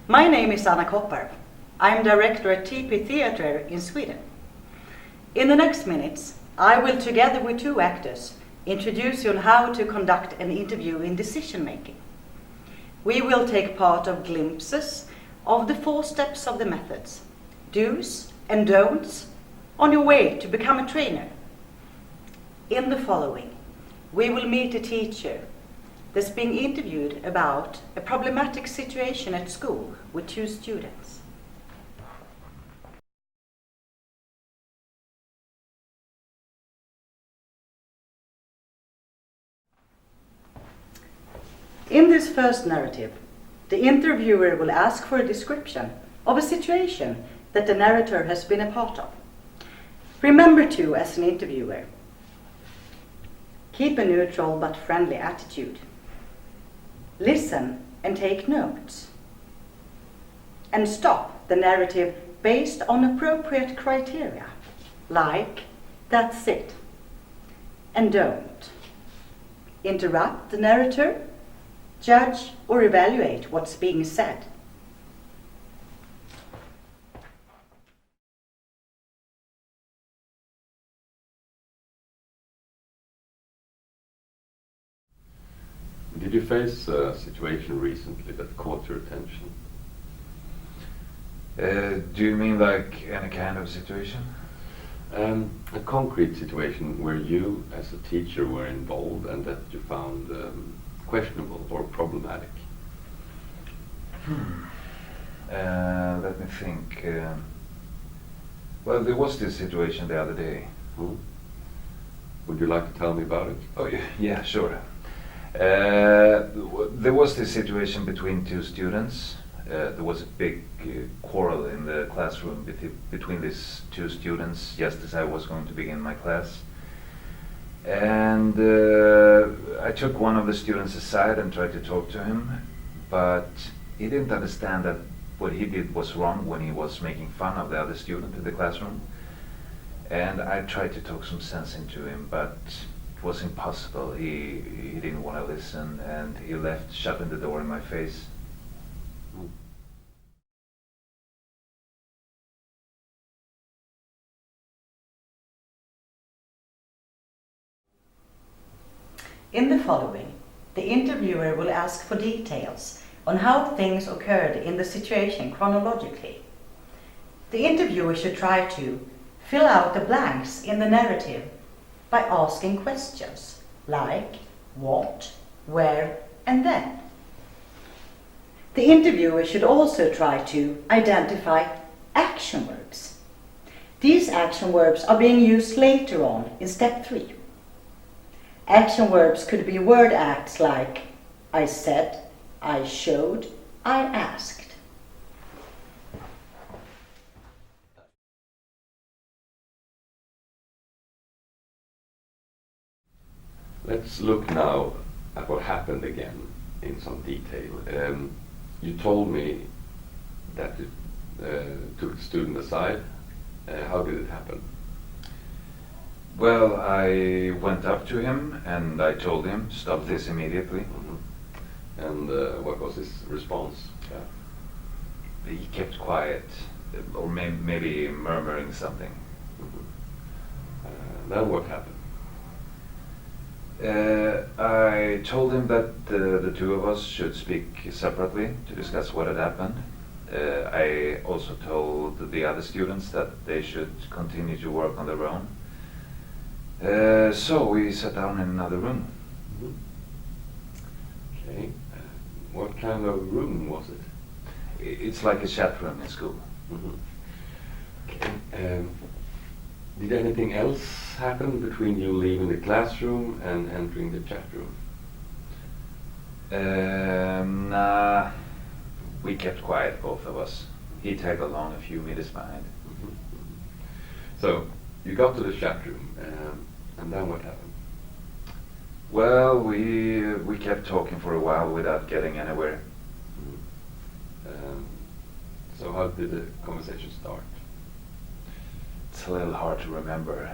My name is Anna Koppar. I am director at TP Theatre in Sweden. In the next minutes, I will, together with two actors, introduce you on how to conduct an interview in decision making. We will take part of glimpses of the 4 steps of the methods, do's and don'ts on your way to become a trainer. In the following, we will meet a teacher that's being interviewed about a problematic situation at school with 2 students. In this first narrative, the interviewer will ask for a description of a situation that the narrator has been a part of. Remember to, as an interviewer, keep a neutral but friendly attitude. Listen and take notes. And stop the narrative based on appropriate criteria, like that's it. And don't interrupt the narrator, judge or evaluate what's being said. Did you face a situation recently that caught your attention? Do you mean like any kind of situation? A concrete situation where you, as a teacher, were involved and that you found questionable or problematic. Let me think. Well, there was this situation the other day. Would you like to tell me about it? Oh, yeah, sure. There was this situation between 2 students. There was a big quarrel in the classroom between these 2 students just as I was going to begin my class. And I took one of the students aside and tried to talk to him, but he didn't understand that what he did was wrong when he was making fun of the other student in the classroom. And I tried to talk some sense into him, but it was impossible. He didn't want to listen, and he left, shutting the door in my face. In the following, the interviewer will ask for details on how things occurred in the situation chronologically. The interviewer should try to fill out the blanks in the narrative by asking questions like what, where, and then. The interviewer should also try to identify action verbs. These action verbs are being used later on in step 3. Action verbs could be word acts like I said, I showed, I asked. Let's look now at what happened again in some detail. You told me that you took the student aside. How did it happen? Well, I went up to him and I told him, stop this immediately. And what was his response? He kept quiet, or maybe murmuring something. Then what happened? I told him that the 2 of us should speak separately to discuss what had happened. I also told the other students that they should continue to work on their own. So we sat down in another room. Okay. What kind of room was it? It's like a chat room in school. Okay. Did anything else happen between you leaving the classroom and entering the chat room? Nah, we kept quiet, both of us. He tagged along a few meters behind. So you got to the chat room, and then what happened? Well, we kept talking for a while without getting anywhere. So how did the conversation start? It's a little hard to remember.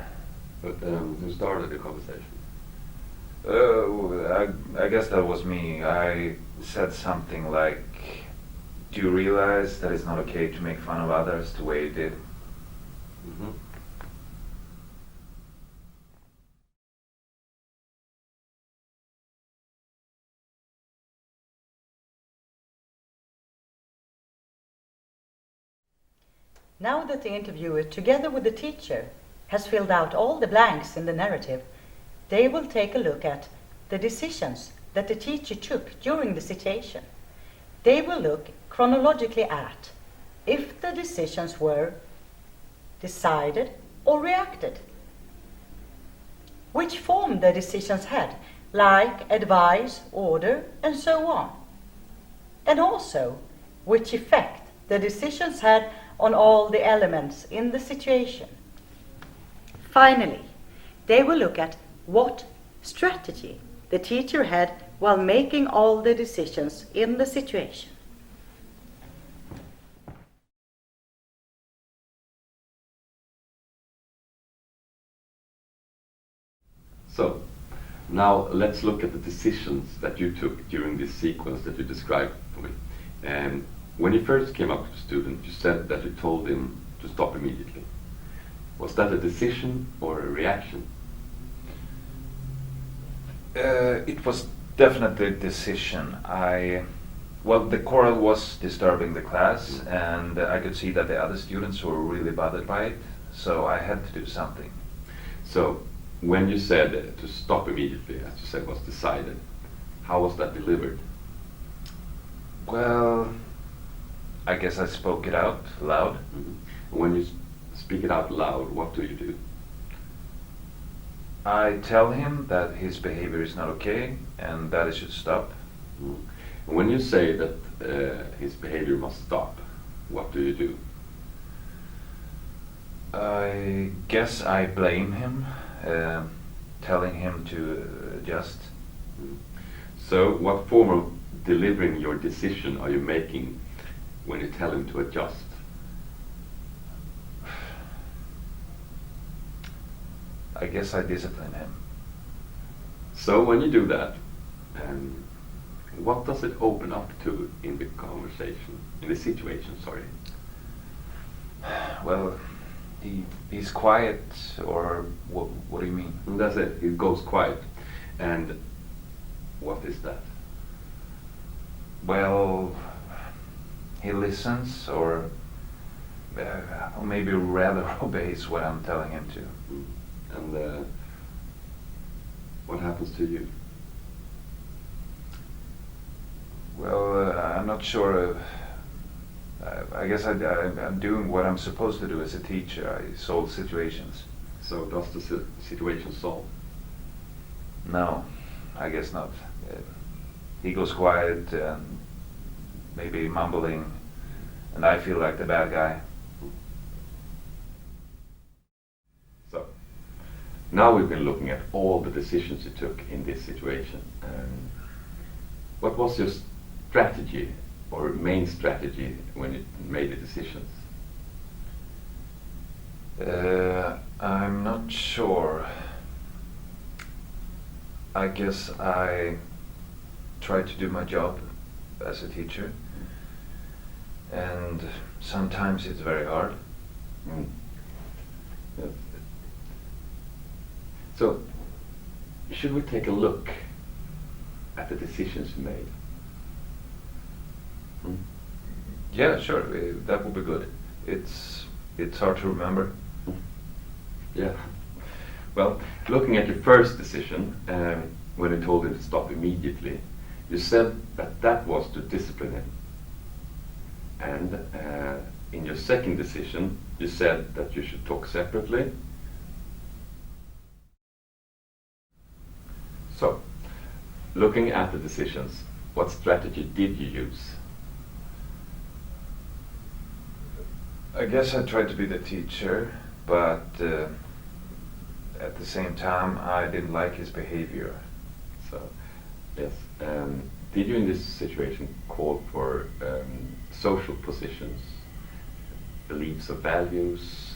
But who started the conversation? I guess that was me. I said something like, do you realize that it's not okay to make fun of others the way you did? Mhm. Now that the interviewer, together with the teacher, has filled out all the blanks in the narrative, they will take a look at the decisions that the teacher took during the situation. They will look chronologically at if the decisions were decided or reacted, which form the decisions had, like advice, order, and so on, and also which effect the decisions had on all the elements in the situation. Finally, they will look at what strategy the teacher had while making all the decisions in the situation. So, now let's look at the decisions that you took during this sequence that you described for me. And when you first came up to the student, you said that you told him to stop immediately. Was that a decision or a reaction? It was definitely a decision. Well, the choral was disturbing the class, and I could see that the other students were really bothered by it, so I had to do something. So, when you said to stop immediately, as you said, was decided, how was that delivered? Well, I guess I spoke it out loud. Mhm. When you speak it out loud, what do you do? I tell him that his behavior is not okay and that it should stop. Mm. When you say that his behavior must stop, what do you do? I guess I blame him, telling him to adjust. Mm. So, what form of delivering your decision are you making when you tell him to adjust? I guess I discipline him. So, when you do that, what does it open up to in the conversation, in the situation, sorry? Well, he's quiet, or what do you mean? And that's it, it goes quiet. And what is that? Well, he listens, or maybe rather obeys what I'm telling him to. Mm. And what happens to you? Well, I'm not sure. I guess I'm doing what I'm supposed to do as a teacher. I solve situations. So does the situation solve? No, I guess not. He goes quiet and maybe mumbling, and I feel like the bad guy. So, now we've been looking at all the decisions you took in this situation. What was your strategy or main strategy when you made the decisions? I'm not sure. I guess I try to do my job as a teacher, and sometimes it's very hard. Mm. Yes. So, should we take a look at the decisions you made? Mm. Yeah, sure, that would be good. It's hard to remember. Yeah. Well, looking at your first decision, when you told him to stop immediately, you said that that was to discipline him. And in your second decision, you said that you should talk separately. So, looking at the decisions, what strategy did you use? I guess I tried to be the teacher, but at the same time, I didn't like his behavior. So, yes. Did you in this situation call for social positions, beliefs or values,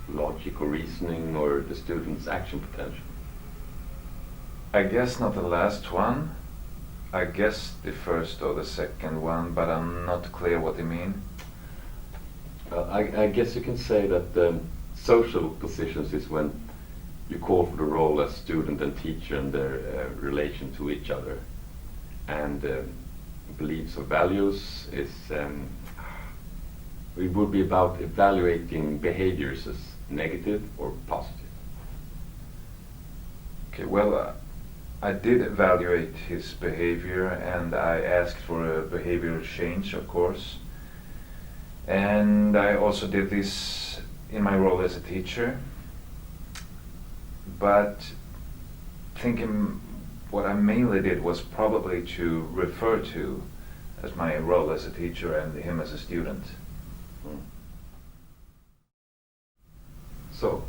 logic or reasoning, or the student's action potential? I guess not the last one. I guess the first or the second one, but I'm not clear what you mean. I guess you can say that social positions is when you call for the role as student and teacher and their relation to each other. And beliefs or values is, it would be about evaluating behaviors as negative or positive. Okay, well, I did evaluate his behavior and I asked for a behavioral change, of course. And I also did this in my role as a teacher. But thinking what I mainly did was probably to refer to as my role as a teacher and him as a student. So,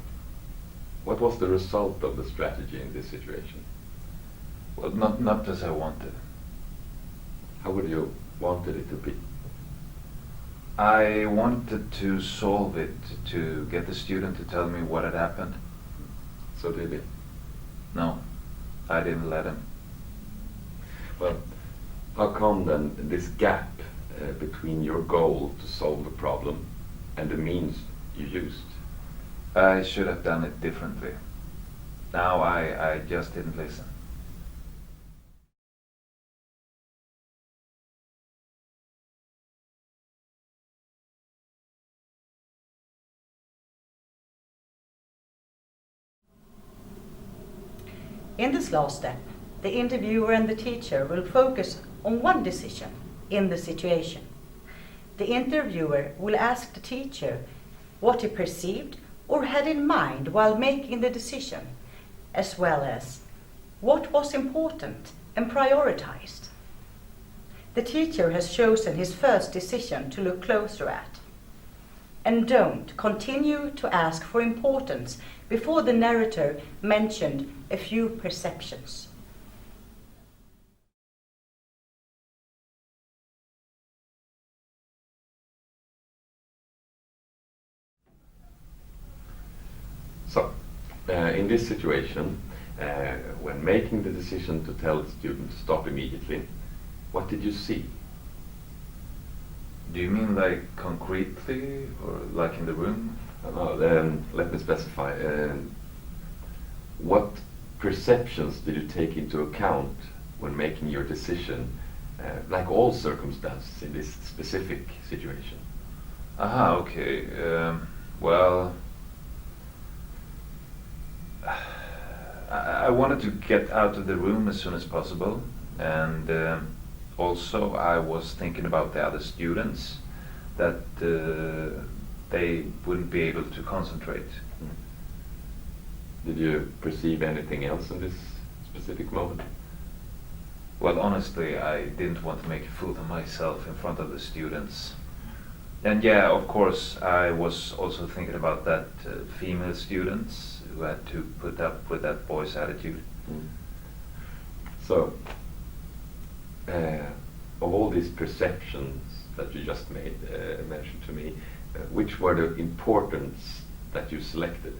what was the result of the strategy in this situation? Well, not as I wanted. How would you wanted it to be? I wanted to solve it, to get the student to tell me what had happened. So did it? No, I didn't let him. Well, how come then this gap between your goal to solve the problem and the means you used? I should have done it differently. Now I just didn't listen. In this last step, the interviewer and the teacher will focus on one decision in the situation. The interviewer will ask the teacher what he perceived or had in mind while making the decision, as well as what was important and prioritized. The teacher has chosen his first decision to look closer at. And don't continue to ask for importance before the narrator mentioned a few perceptions. So, in this situation, when making the decision to tell the student to stop immediately, what did you see? Do you mean like concretely or like in the room? Let me specify. What perceptions did you take into account when making your decision, like all circumstances in this specific situation? Aha, okay. Well, I wanted to get out of the room as soon as possible, and also I was thinking about the other students, that they wouldn't be able to concentrate. Did you perceive anything else in this specific moment? Well, honestly, I didn't want to make a fool of myself in front of the students. And yeah, of course, I was also thinking about that female students who had to put up with that boy's attitude. So, of all these perceptions that you just mentioned to me, which were the importance that you selected?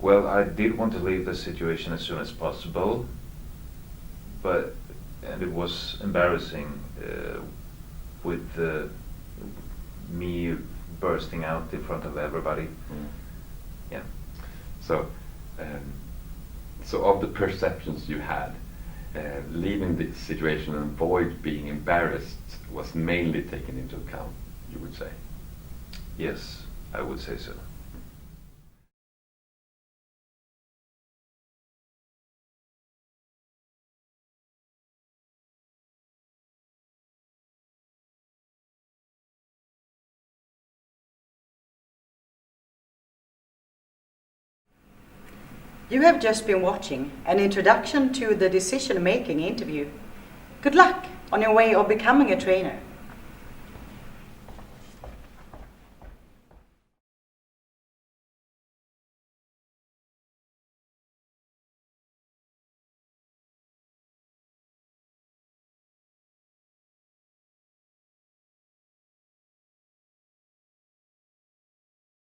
Well, I did want to leave the situation as soon as possible, and it was embarrassing with me bursting out in front of everybody. Yeah. So, so of the perceptions you had, leaving the situation and avoid being embarrassed was mainly taken into account, you would say? Yes, I would say so. You have just been watching an introduction to the decision-making interview. Good luck on your way of becoming a trainer.